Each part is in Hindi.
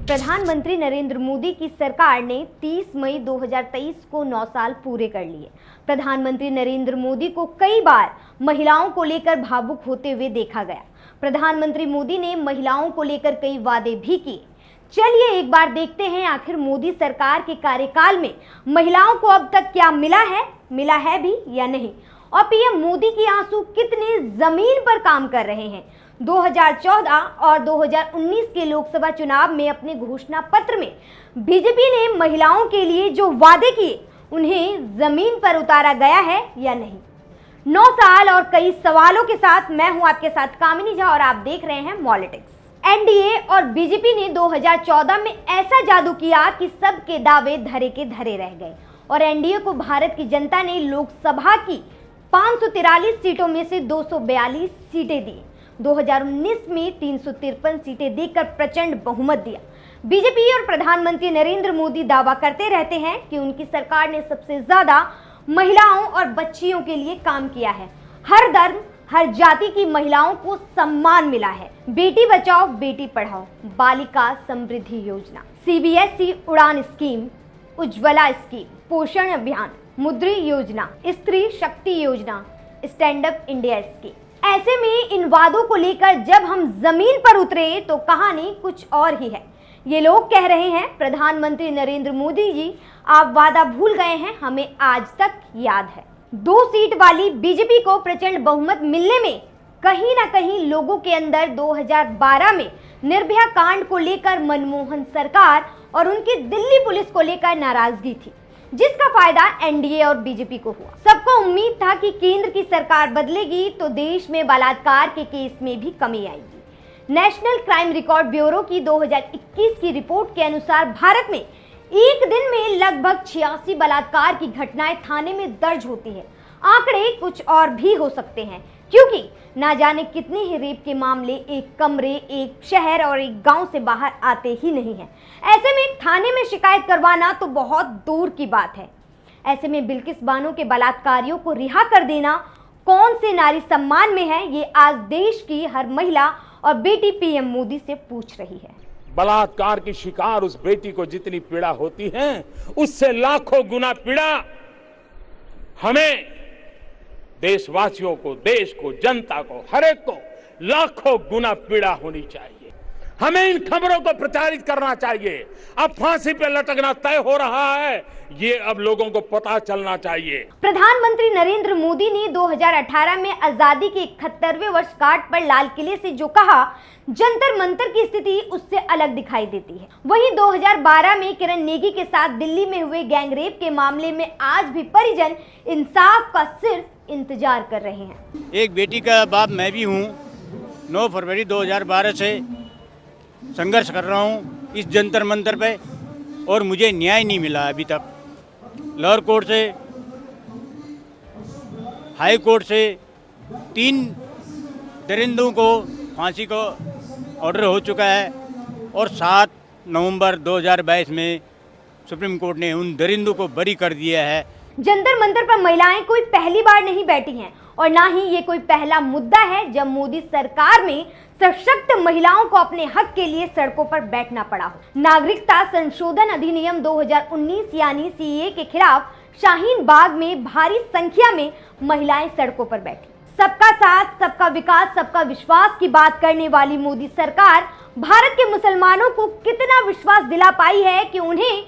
प्रधानमंत्री नरेंद्र मोदी की सरकार ने 30 मई 2023 को 9 साल पूरे कर लिए। प्रधानमंत्री नरेंद्र मोदी को कई बार महिलाओं को लेकर भावुक होते हुए देखा गया। प्रधानमंत्री मोदी ने महिलाओं को लेकर कई वादे भी किए। चलिए एक बार देखते हैं आखिर मोदी सरकार के कार्यकाल में महिलाओं को अब तक क्या मिला है भी या नहीं, और पीएम मोदी की आंसू कितने जमीन पर काम कर रहे हैं। 2014 और 2019 के लोकसभा चुनाव में अपने घोषणा पत्र में बीजेपी ने महिलाओं के लिए जो वादे किए उन्हें जमीन पर उतारा गया है या नहीं। 9 साल और कई सवालों के साथ मैं हूं आपके साथ कामिनी झा और आप देख रहे हैं पॉलिटिक्स। एनडीए और बीजेपी ने 2014 में ऐसा जादू किया कि सबके दावे धरे के धरे रह गए और एनडीए को भारत की जनता ने लोकसभा की 543 सीटों में से 242 सीटें दी। 2019 में 353 सीटें देकर प्रचंड बहुमत दिया। बीजेपी और प्रधानमंत्री नरेंद्र मोदी दावा करते रहते हैं कि उनकी सरकार ने सबसे ज्यादा महिलाओं और बच्चियों के लिए काम किया है। हर धर्म हर जाति की महिलाओं को सम्मान मिला है। बेटी बचाओ बेटी पढ़ाओ, बालिका समृद्धि योजना, सीबीएसई उड़ान स्कीम, उज्ज्वला स्कीम, पोषण अभियान, मुद्री योजना, स्त्री शक्ति योजना, स्टैंड अप इंडिया स्कीम। ऐसे में इन वादों को लेकर जब हम जमीन पर उतरे तो कहानी कुछ और ही है। ये लोग कह रहे हैं प्रधानमंत्री नरेंद्र मोदी जी आप वादा भूल गए हैं, हमें आज तक याद है। 2 सीट वाली बीजेपी को प्रचंड बहुमत मिलने में कहीं ना कहीं लोगों के अंदर 2012 में निर्भया कांड को लेकर मनमोहन सरकार और उनकी दिल्ली पुलिस को लेकर नाराजगी थी, जिसका फायदा एनडीए और बीजेपी को हुआ। सबको उम्मीद था कि केंद्र की सरकार बदलेगी तो देश में बलात्कार के केस में भी कमी आएगी। नेशनल क्राइम रिकॉर्ड ब्यूरो की 2021 की रिपोर्ट के अनुसार भारत में एक दिन में लगभग 86 बलात्कार की घटनाएं थाने में दर्ज होती है। आंकड़े कुछ और भी हो सकते हैं, क्योंकि ना जाने कितने ही रेप के मामले एक कमरे, एक शहर और एक गांव से बाहर आते ही नहीं हैं। ऐसे में थाने में शिकायत करवाना तो बहुत दूर की बात है। ऐसे में बिल्किस बानो के बलात्कारियों को रिहा कर देना कौन से नारी सम्मान में है, ये आज देश की हर महिला और बेटी पीएम मोदी से पूछ रही है। बलात्कार की शिकार उस बेटी को जितनी पीड़ा होती है, उससे लाखों गुना पीड़ा हमें, देशवासियों को, देश को, जनता को, हर एक को लाखों गुना पीड़ा होनी चाहिए। हमें इन खबरों को प्रचारित करना चाहिए। अब फांसी पे लटकना तय हो रहा है, ये अब लोगों को पता चलना चाहिए। प्रधानमंत्री नरेंद्र मोदी ने 2018 में आजादी के 71वें वर्षगांठ पर लाल किले से जो कहा, जंतर मंतर की स्थिति उससे अलग दिखाई देती है। वहीं 2012 में किरण नेगी के साथ दिल्ली में हुए गैंगरेप के मामले में आज भी परिजन इंसाफ का सिर्फ इंतजार कर रहे हैं। एक बेटी का बाप मैं भी हूँ। 9 फरवरी 2012 से संघर्ष कर रहा हूँ इस जंतर मंतर पे और मुझे न्याय नहीं मिला अभी तक। लोअर कोर्ट से, हाई कोर्ट से 3 दरिंदों को फांसी को ऑर्डर हो चुका है और 7 नवंबर 2022 में सुप्रीम कोर्ट ने उन दरिंदों को बरी कर दिया है। जंतर मंतर पर महिलाएं कोई पहली बार नहीं बैठी हैं और ना ही ये कोई पहला मुद्दा है जब मोदी सरकार में सशक्त महिलाओं को अपने हक के लिए सड़कों पर बैठना पड़ा हो। नागरिकता संशोधन अधिनियम 2019 यानी सीएए के खिलाफ शाहीन बाग में भारी संख्या में महिलाएं सड़कों पर बैठी। सबका साथ, सबका विकास, सबका विश्वास की बात करने वाली मोदी सरकार भारत के मुसलमानों को कितना विश्वास दिला पाई है कि उन्हें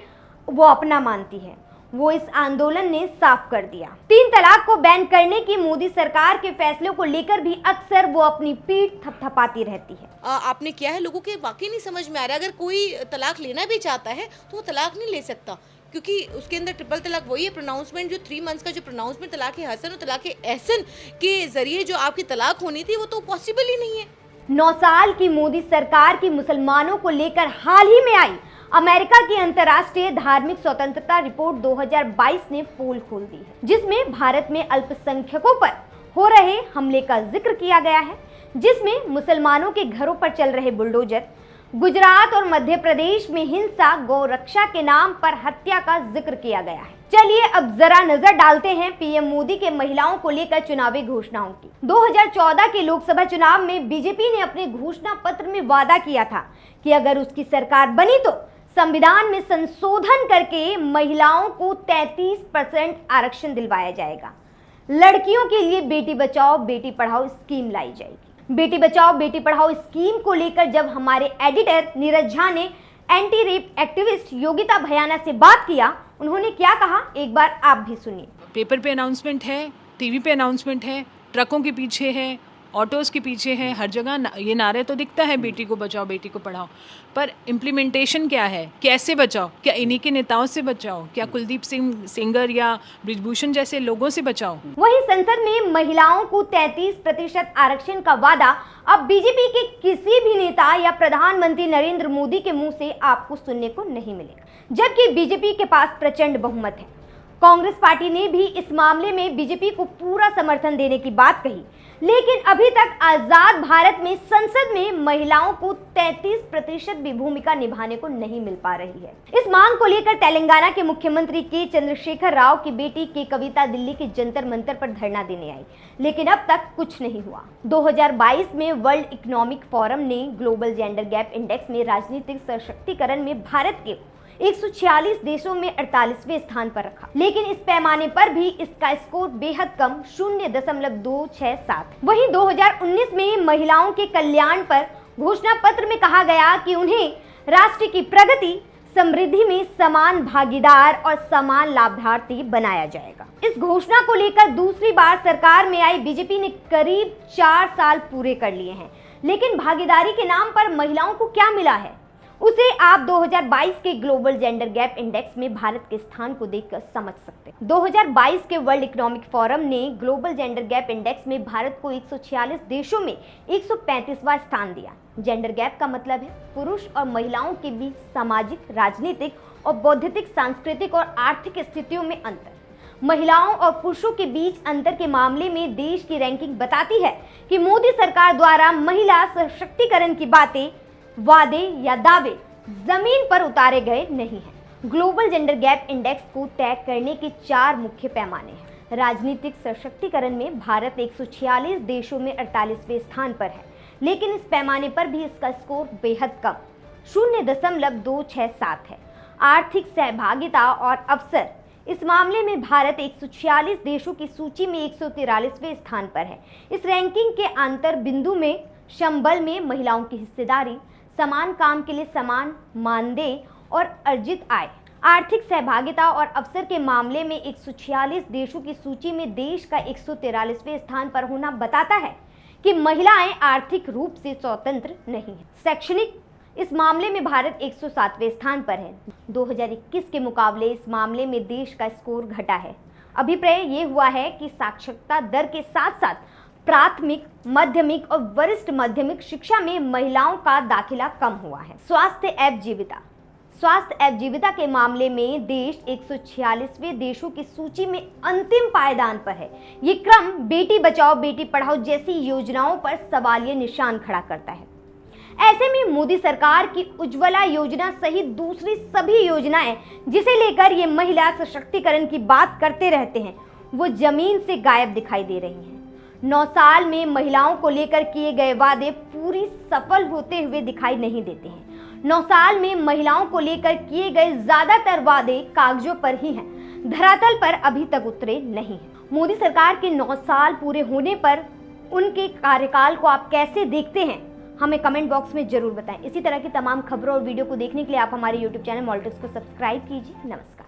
वो अपना मानती है, वो इस आंदोलन ने साफ कर दिया। 3 तलाक को बैन करने की मोदी सरकार के फैसले को लेकर भी अक्सर वो अपनी पीठ थपथपाती रहती है। आपने किया है, लोगों के वाकई नहीं समझ में आ रहा है। अगर कोई तलाक लेना भी चाहता है तो वो तलाक नहीं ले सकता, क्योंकि उसके अंदर ट्रिपल तलाक वही है। प्रोनाउंसमेंट जो 3 मंथ्स का जो प्रोनाउंसमेंट तलाक हसन और तलाक एहसन के जरिए जो आपकी तलाक होनी थी वो तो पॉसिबल ही नहीं है। 9 साल की मोदी सरकार की मुसलमानों को लेकर हाल ही में आई अमेरिका की अंतर्राष्ट्रीय धार्मिक स्वतंत्रता रिपोर्ट 2022 ने पोल खोल दी है, जिसमें भारत में अल्पसंख्यकों पर हो रहे हमले का जिक्र किया गया है, जिसमें मुसलमानों के घरों पर चल रहे बुलडोजर, गुजरात और मध्य प्रदेश में हिंसा, गौ रक्षा के नाम पर हत्या का जिक्र किया गया है। चलिए अब जरा नजर डालते हैं पीएम मोदी के महिलाओं को लेकर चुनावी घोषणाओं की। 2014 के लोकसभा चुनाव में बीजेपी ने अपने घोषणा पत्र में वादा किया था कि अगर उसकी सरकार बनी तो संविधान में संशोधन करके महिलाओं को 33% आरक्षण दिलवाया जाएगा। लड़कियों के लिए बेटी बचाओ बेटी पढ़ाओ स्कीम लाई जाएगी। बेटी बचाओ बेटी पढ़ाओ स्कीम को लेकर जब हमारे एडिटर नीरज झा ने एंटी रेप एक्टिविस्ट योगिता भयाना से बात किया, उन्होंने क्या कहा एक बार आप भी सुनिए। पेपर पे अनाउंसमेंट है, टीवी पे अनाउंसमेंट है, ट्रकों के पीछे है, ऑटोज़ के पीछे है, हर जगह ये नारे तो दिखता है बेटी को बचाओ बेटी को पढ़ाओ, पर इम्प्लीमेंटेशन क्या है? कैसे बचाओ? क्या इन्हीं के नेताओं से बचाओ? क्या कुलदीप सिंह सेंगर या बृजभूषण जैसे लोगों से बचाओ? वहीं संसद में महिलाओं को 33% आरक्षण का वादा अब बीजेपी के किसी भी नेता या प्रधानमंत्री नरेंद्र मोदी के मुंह से आपको सुनने को नहीं मिलेगा, जबकि बीजेपी के पास प्रचंड बहुमत है। कांग्रेस पार्टी ने भी इस मामले में बीजेपी को पूरा समर्थन देने की बात कही, लेकिन अभी तक आजाद भारत में संसद में महिलाओं को 33% भी भूमिका निभाने को नहीं मिल पा रही है। इस मांग को लेकर तेलंगाना के मुख्यमंत्री के चंद्रशेखर राव की बेटी के कविता दिल्ली के जंतर मंतर पर धरना देने आई, लेकिन अब तक कुछ नहीं हुआ। 2022 में वर्ल्ड इकोनॉमिक फोरम ने ग्लोबल जेंडर गैप इंडेक्स में राजनीतिक सशक्तिकरण में भारत के 146 देशों में 48वें स्थान पर रखा, लेकिन इस पैमाने पर भी इसका स्कोर बेहद कम 0.267। वहीं 2019 में महिलाओं के कल्याण पर घोषणा पत्र में कहा गया कि उन्हें राष्ट्र की प्रगति समृद्धि में समान भागीदार और समान लाभार्थी बनाया जाएगा। इस घोषणा को लेकर दूसरी बार सरकार में आई बीजेपी ने करीब 4 साल पूरे कर लिए हैं, लेकिन भागीदारी के नाम पर महिलाओं को क्या मिला है उसे आप 2022 के ग्लोबल जेंडर गैप इंडेक्स में भारत के स्थान को देखकर समझ सकते हैं। 2022 के वर्ल्ड इकोनॉमिक फोरम ने ग्लोबल जेंडर गैप इंडेक्स में भारत को 146 देशों में 135वां स्थान दिया। जेंडर गैप का मतलब है पुरुष और महिलाओं के बीच सामाजिक, राजनीतिक और बौद्धिक, सांस्कृतिक और आर्थिक स्थितियों में अंतर। महिलाओं और पुरुषों के बीच अंतर के मामले में देश की रैंकिंग बताती है कि मोदी सरकार द्वारा महिला सशक्तिकरण की बातें, वादे या दावे जमीन पर उतारे गए नहीं हैं। ग्लोबल जेंडर गैप इंडेक्स को तय करने के 4 मुख्य पैमाने हैं। राजनीतिक सशक्तिकरण में भारत 146 देशों में 48वें स्थान पर है, लेकिन इस पैमाने पर भी इसका स्कोर बेहद कम 0.267 है। आर्थिक सहभागिता और अवसर, इस मामले में भारत 146 देशों की सूची में 143वें स्थान पर है। इस रैंकिंग के अंतर बिंदु में संबल में महिलाओं की हिस्सेदारी, समान काम के लिए समान मानदेय और अर्जित आय, आर्थिक सहभागिता और अवसर के मामले में 146 देशों की सूची में देश का 143वें स्थान पर होना बताता है कि महिलाएं आर्थिक रूप से स्वतंत्र नहीं हैं। शैक्षणिक, इस मामले में भारत 107वें स्थान पर है। 2021 के मुकाबले इस मामले में देश का स्कोर घटा है। अभिप्राय ये हुआ है कि साक्षरता दर के साथ साथ प्राथमिक, माध्यमिक और वरिष्ठ माध्यमिक शिक्षा में महिलाओं का दाखिला कम हुआ है। स्वास्थ्य एवं जीविता के मामले में देश 146वें देशों की सूची में अंतिम पायदान पर है। ये क्रम बेटी बचाओ बेटी पढ़ाओ जैसी योजनाओं पर सवालिया निशान खड़ा करता है। ऐसे में मोदी सरकार की उज्ज्वला योजना सहित दूसरी सभी योजनाएं जिसे लेकर ये महिला सशक्तिकरण की बात करते रहते हैं, वो जमीन से गायब दिखाई दे रही हैं। 9 साल में महिलाओं को लेकर किए गए वादे पूरी सफल होते हुए दिखाई नहीं देते हैं। 9 साल में महिलाओं को लेकर किए गए ज्यादातर वादे कागजों पर ही हैं, धरातल पर अभी तक उतरे नहीं हैं। मोदी सरकार के 9 साल पूरे होने पर उनके कार्यकाल को आप कैसे देखते हैं, हमें कमेंट बॉक्स में जरूर बताएं। इसी तरह की तमाम खबरों और वीडियो को देखने के लिए आप हमारे YouTube चैनल मॉलिटिक्स को सब्सक्राइब कीजिए। नमस्कार।